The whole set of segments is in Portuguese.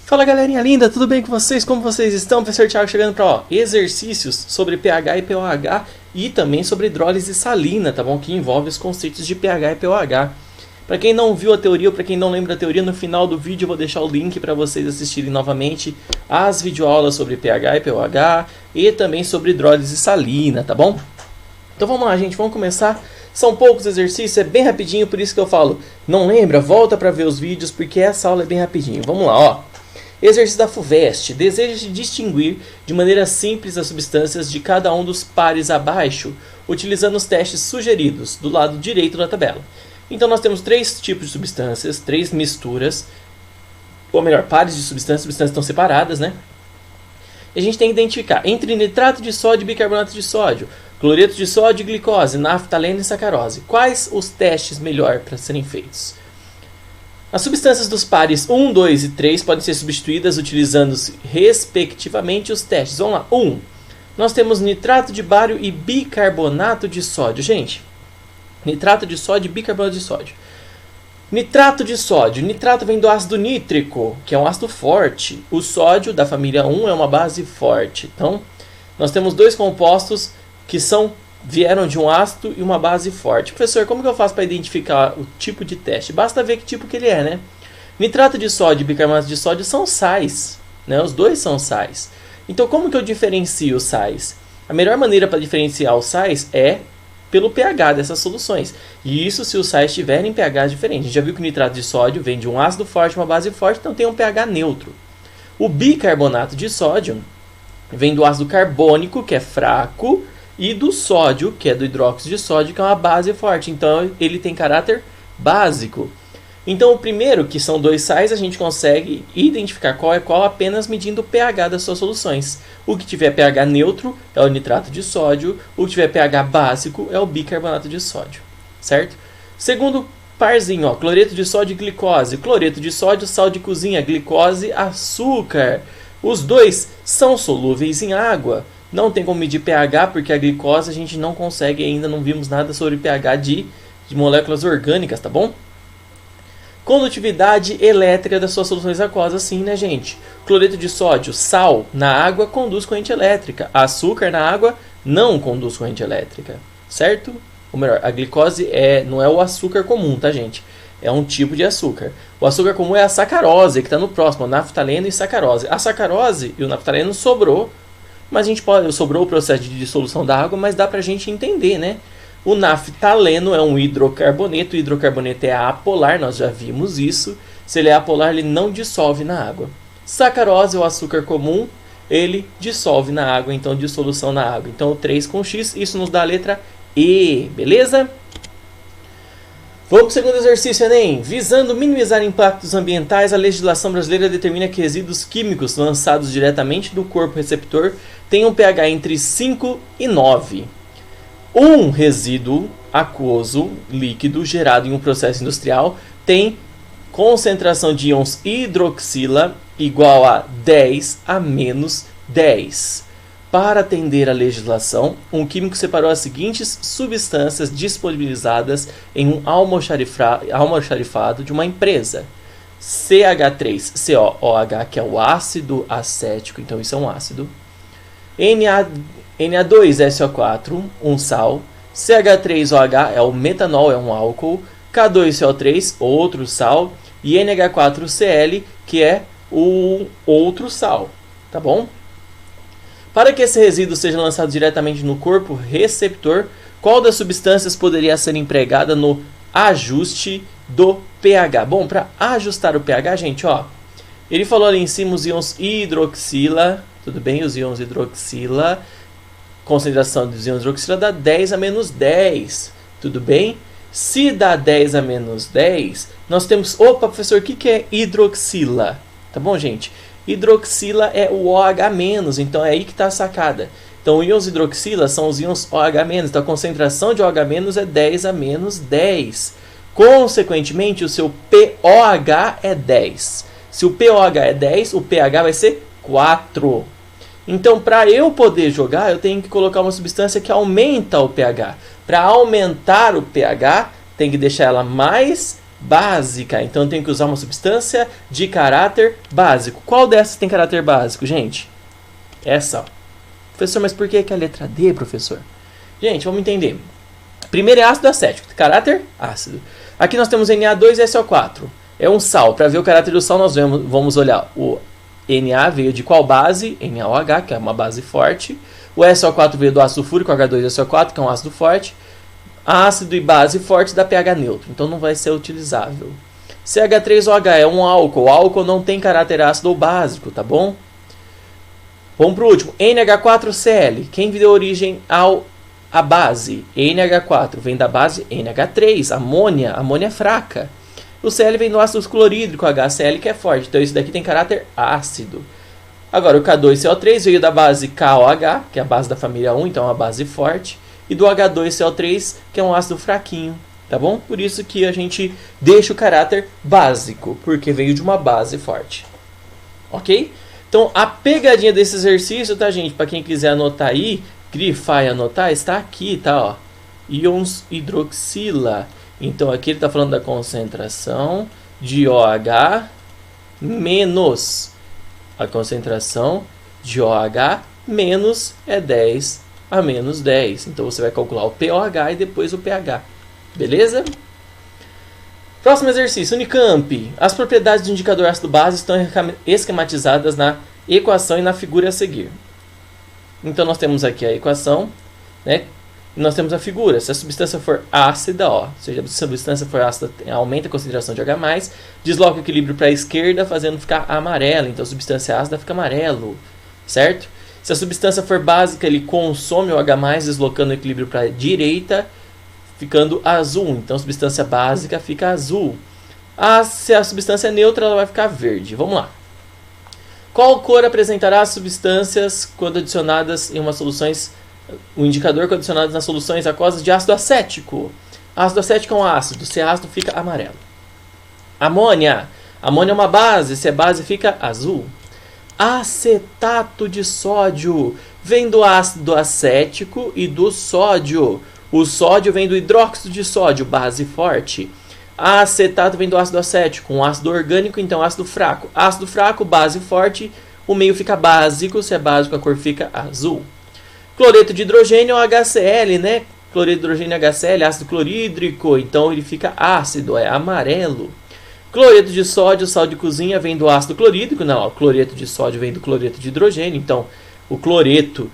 Fala galerinha linda, tudo bem com vocês? Como vocês estão? Professor Thiago chegando para exercícios sobre pH e pOH e também sobre hidrólise salina, tá bom? Que envolve os conceitos de pH e pOH. Para quem não viu a teoria ou para quem não lembra da teoria, no final do vídeo eu vou deixar o link para vocês assistirem novamente as videoaulas sobre pH e pOH e também sobre hidrólise salina, tá bom? Então vamos lá, gente, vamos começar. São poucos exercícios, é bem rapidinho, por isso que eu falo, não lembra? Volta para ver os vídeos, porque essa aula é bem rapidinho. Vamos lá, ó. Exercício da FUVEST. Deseja distinguir de maneira simples as substâncias de cada um dos pares abaixo, utilizando os testes sugeridos do lado direito da tabela. Então nós temos três tipos de substâncias, três misturas, ou melhor, pares de substâncias estão separadas, né? E a gente tem que identificar entre nitrato de sódio e bicarbonato de sódio, cloreto de sódio e glicose, naftaleno e sacarose. Quais os testes melhor para serem feitos? As substâncias dos pares 1, 2 e 3 podem ser substituídas utilizando respectivamente os testes. Vamos lá. 1. Nós temos nitrato de bário e bicarbonato de sódio. Gente, nitrato de sódio e bicarbonato de sódio. Nitrato de sódio. Nitrato vem do ácido nítrico, que é um ácido forte. O sódio da família 1 é uma base forte. Então, nós temos dois compostos que vieram de um ácido e uma base forte. Professor, como que eu faço para identificar o tipo de teste? Basta ver que tipo que ele é, né? Nitrato de sódio e bicarbonato de sódio são sais, né? Os dois são sais. Então, como que eu diferencio os sais? A melhor maneira para diferenciar os sais é pelo pH dessas soluções. E isso se os sais tiverem pH diferentes. A gente já viu que o nitrato de sódio vem de um ácido forte e uma base forte, então tem um pH neutro. O bicarbonato de sódio vem do ácido carbônico, que é fraco, e do sódio, que é do hidróxido de sódio, que é uma base forte. Então, ele tem caráter básico. Então, o primeiro, que são dois sais, a gente consegue identificar qual é qual apenas medindo o pH das suas soluções. O que tiver pH neutro é o nitrato de sódio. O que tiver pH básico é o bicarbonato de sódio. Certo? Segundo parzinho, ó, cloreto de sódio e glicose. Cloreto de sódio, sal de cozinha. Glicose, açúcar. Os dois são solúveis em água. Não tem como medir pH, porque a glicose a gente não consegue ainda, não vimos nada sobre pH de moléculas orgânicas, tá bom? Condutividade elétrica das suas soluções aquosas, sim, né, gente? Cloreto de sódio, sal na água conduz corrente elétrica. Açúcar na água não conduz corrente elétrica, certo? Ou melhor, a glicose não é o açúcar comum, tá, gente? É um tipo de açúcar. O açúcar comum é a sacarose, que está no próximo, o naftaleno e sacarose. A sacarose e o naftaleno sobrou, mas a gente sobrou o processo de dissolução da água, mas dá pra gente entender, né? O naftaleno é um hidrocarboneto, o hidrocarboneto é apolar, nós já vimos isso. Se ele é apolar, ele não dissolve na água. Sacarose é o açúcar comum, ele dissolve na água, então dissolução na água. Então o 3 com X, isso nos dá a letra E, beleza? Vamos para o segundo exercício, Enem. Visando minimizar impactos ambientais, a legislação brasileira determina que resíduos químicos lançados diretamente do corpo receptor tenham pH entre 5 e 9. Um resíduo aquoso líquido gerado em um processo industrial tem concentração de íons hidroxila igual a 10 a menos 10. Para atender à legislação, um químico separou as seguintes substâncias disponibilizadas em um almoxarifado de uma empresa. CH3COOH, que é o ácido acético, então isso é um ácido. Na2SO4, um sal. CH3OH é o metanol, é um álcool. K2CO3, outro sal. E NH4Cl, que é o outro sal. Tá bom? Para que esse resíduo seja lançado diretamente no corpo receptor, qual das substâncias poderia ser empregada no ajuste do pH? Bom, para ajustar o pH, gente, ó, ele falou ali em cima os íons hidroxila, tudo bem? Os íons hidroxila, concentração dos íons hidroxila dá 10 a menos 10, tudo bem? Se dá 10 a menos 10, nós temos... Opa, professor, o que é hidroxila? Tá bom, gente? Hidroxila é o OH-, então é aí que está a sacada. Então, íons hidroxila são os íons OH-, então a concentração de OH- é 10 a menos 10. Consequentemente, o seu pOH é 10. Se o pOH é 10, o pH vai ser 4. Então, para eu poder jogar, eu tenho que colocar uma substância que aumenta o pH. Para aumentar o pH, tem que deixar ela mais básica. Então eu tenho que usar uma substância de caráter básico. Qual dessas tem caráter básico, gente? Essa. Ó. Professor, mas por que a letra D, professor? Gente, vamos entender. Primeiro é ácido acético, caráter ácido. Aqui nós temos Na2 e SO4. É um sal. Para ver o caráter do sal, nós vamos olhar o Na veio de qual base? NaOH, que é uma base forte. O SO4 veio do ácido fúrico, H2SO4, que é um ácido forte. Ácido e base forte dá pH neutro, então não vai ser utilizável. CH3OH é um álcool. O álcool não tem caráter ácido ou básico, tá bom? Vamos para o último. NH4Cl. Quem deu origem à base? NH4 vem da base NH3, amônia. Amônia é fraca. O Cl vem do ácido clorídrico, HCl, que é forte. Então, isso daqui tem caráter ácido. Agora, o K2CO3 veio da base KOH, que é a base da família 1, então é uma base forte. E do H2CO3, que é um ácido fraquinho. Tá bom? Por isso que a gente deixa o caráter básico, porque veio de uma base forte. Ok? Então, a pegadinha desse exercício, tá, gente? Para quem quiser anotar aí, grifar e anotar, está aqui, tá? Ó. Íons hidroxila. Então, aqui ele está falando da concentração de OH menos. A concentração de OH menos é 10 a menos 10. Então, você vai calcular o pOH e depois o pH. Beleza? Próximo exercício, Unicamp. As propriedades do indicador ácido-base estão esquematizadas na equação e na figura a seguir. Então, nós temos aqui a equação, né? E nós temos a figura. Se a substância for ácida, ó, ou seja, se a substância for ácida, aumenta a concentração de H+, desloca o equilíbrio para a esquerda, fazendo ficar amarelo. Então, a substância ácida fica amarelo, certo? Se a substância for básica, ele consome o H+, deslocando o equilíbrio para a direita, ficando azul. Então, a substância básica fica azul. Se a substância é neutra, ela vai ficar verde. Vamos lá. Qual cor apresentará as substâncias quando adicionadas em soluções... O indicador quando adicionadas nas soluções aquosas de ácido acético? Ácido acético é um ácido. Se é ácido, fica amarelo. Amônia. Amônia é uma base. Se é base, fica azul. Acetato de sódio. Vem do ácido acético e do sódio. O sódio vem do hidróxido de sódio, base forte. Acetato vem do ácido acético, um ácido orgânico, então ácido fraco. Ácido fraco, base forte, o meio fica básico, se é básico a cor fica azul. Cloreto de hidrogênio é o HCl, né? Cloreto de hidrogênio HCl, ácido clorídrico, então ele fica ácido, é amarelo. Cloreto de sódio, sal de cozinha, vem do ácido clorídrico, não, ó, cloreto de sódio vem do cloreto de hidrogênio, então o cloreto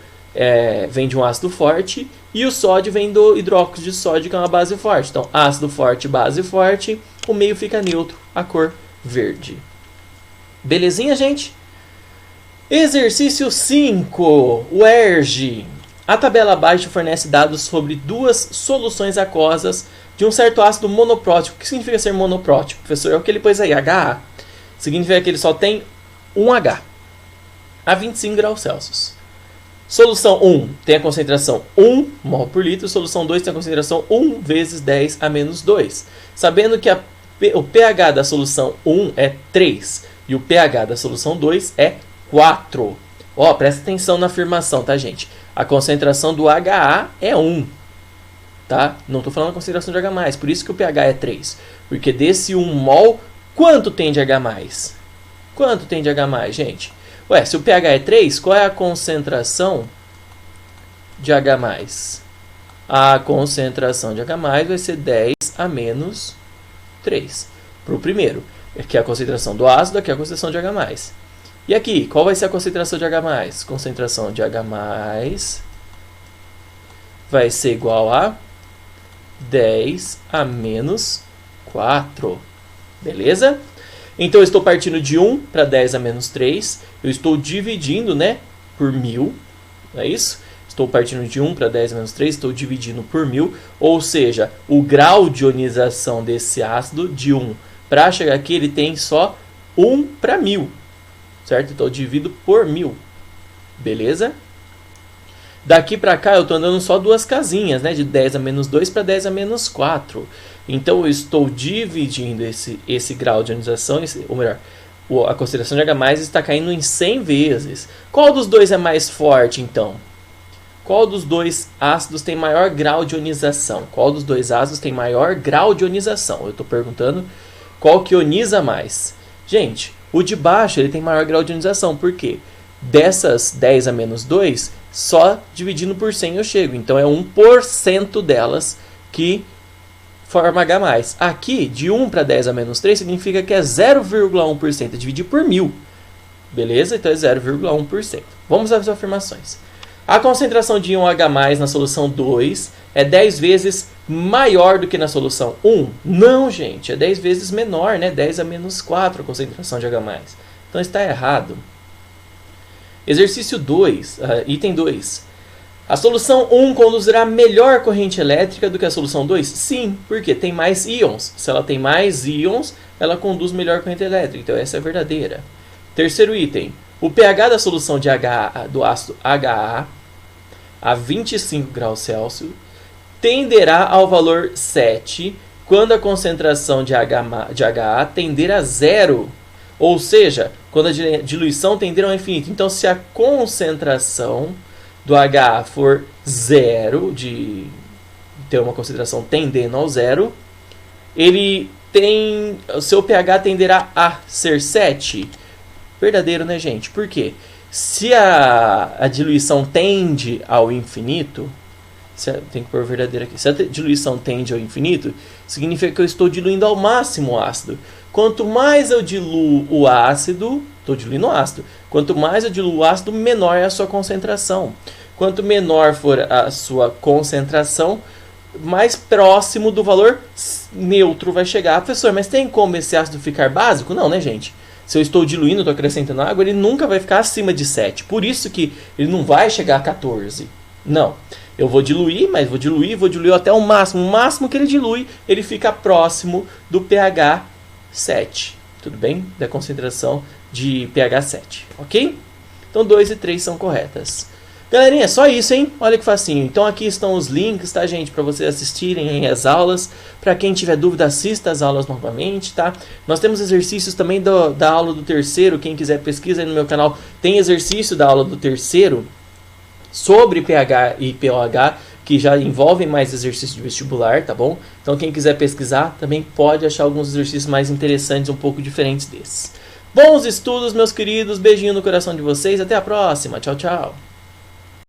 vem de um ácido forte e o sódio vem do hidróxido de sódio, que é uma base forte. Então, ácido forte, base forte, o meio fica neutro, a cor verde. Belezinha, gente? Exercício 5, o ERG. A tabela abaixo fornece dados sobre duas soluções aquosas de um certo ácido monoprótico. O que significa ser monoprótico, professor? É o que ele pôs aí, HA. Significa que ele só tem um H a 25 graus Celsius. Solução 1 tem a concentração 1 mol por litro. Solução 2 tem a concentração 1 vezes 10 a menos 2. Sabendo que o pH da solução 1 é 3 e o pH da solução 2 é 4. Ó, presta atenção na afirmação, tá, gente? A concentração do HA é 1. Tá? Não estou falando da concentração de H+, por isso que o pH é 3. Porque desse 1 mol, quanto tem de H+? Quanto tem de H+, gente? Ué, se o pH é 3, qual é a concentração de H+? A concentração de H+, vai ser 10 a menos 3. Para o primeiro, que é a concentração do ácido, aqui é a concentração de H+. E aqui, qual vai ser a concentração de H+? Concentração de H+, vai ser igual a 10 a menos 4. Beleza? Então, eu estou partindo de 1 para 10 a menos 3. Eu estou dividindo, né, por 1000. Não é isso? Estou partindo de 1 para 10 a menos 3. Estou dividindo por 1000. Ou seja, o grau de ionização desse ácido, de 1 para chegar aqui, ele tem só 1 para 1000. Certo? Então, eu divido por 1000. Beleza? Daqui para cá, eu estou andando só duas casinhas, né? De 10 a menos 2 para 10 a menos 4. Então, eu estou dividindo esse grau de ionização, ou melhor, a concentração de H+, está caindo em 100 vezes. Qual dos dois é mais forte, então? Qual dos dois ácidos tem maior grau de ionização? Qual dos dois ácidos tem maior grau de ionização? Eu estou perguntando qual que ioniza mais. Gente, o de baixo ele tem maior grau de ionização. Por quê? Dessas 10 a menos 2, só dividindo por 100 eu chego. Então é 1% delas que forma H+. Aqui, de 1 para 10 a menos 3, significa que é 0,1%. Dividir por 1000. Beleza? Então é 0,1%. Vamos às afirmações. A concentração de íon H+, na solução 2 é 10 vezes maior do que na solução 1? Não, gente. É 10 vezes menor, né? 10 a menos 4 a concentração de H+. Então está errado. Exercício 2, item 2. A solução 1 conduzirá melhor corrente elétrica do que a solução 2? Sim, porque tem mais íons. Se ela tem mais íons, ela conduz melhor corrente elétrica. Então essa é verdadeira. Terceiro item. O pH da solução de do ácido HA a 25 graus Celsius tenderá ao valor 7 quando a concentração de HA tender a zero. Ou seja, quando a diluição tender ao infinito. Então, se a concentração do HA for zero, de ter uma concentração tendendo ao zero, o seu pH tenderá a ser 7. Verdadeiro, né, gente? Por quê? Se a diluição tende ao infinito, tem que pôr verdadeiro aqui. Se a diluição tende ao infinito, significa que eu estou diluindo ao máximo o ácido. Quanto mais eu diluo o ácido, estou diluindo o ácido. Quanto mais eu diluo o ácido, menor é a sua concentração. Quanto menor for a sua concentração, mais próximo do valor neutro vai chegar. Professor, mas tem como esse ácido ficar básico? Não, né, gente? Se eu estou diluindo, estou acrescentando água, ele nunca vai ficar acima de 7. Por isso que ele não vai chegar a 14. Não. Eu vou diluir, mas vou diluir até o máximo. O máximo que ele dilui, ele fica próximo do pH 7. Tudo bem? Da concentração de pH 7. Ok? Então 2 e 3 são corretas. Galerinha, só isso, hein? Olha que facinho. Então aqui estão os links, tá, gente? Para vocês assistirem as aulas. Para quem tiver dúvida, assista as aulas novamente, tá? Nós temos exercícios também da aula do terceiro. Quem quiser pesquisa aí no meu canal. Tem exercício da aula do terceiro sobre pH e pOH, que já envolvem mais exercício de vestibular, tá bom? Então quem quiser pesquisar também pode achar alguns exercícios mais interessantes, um pouco diferentes desses. Bons estudos, meus queridos. Beijinho no coração de vocês. Até a próxima. Tchau, tchau.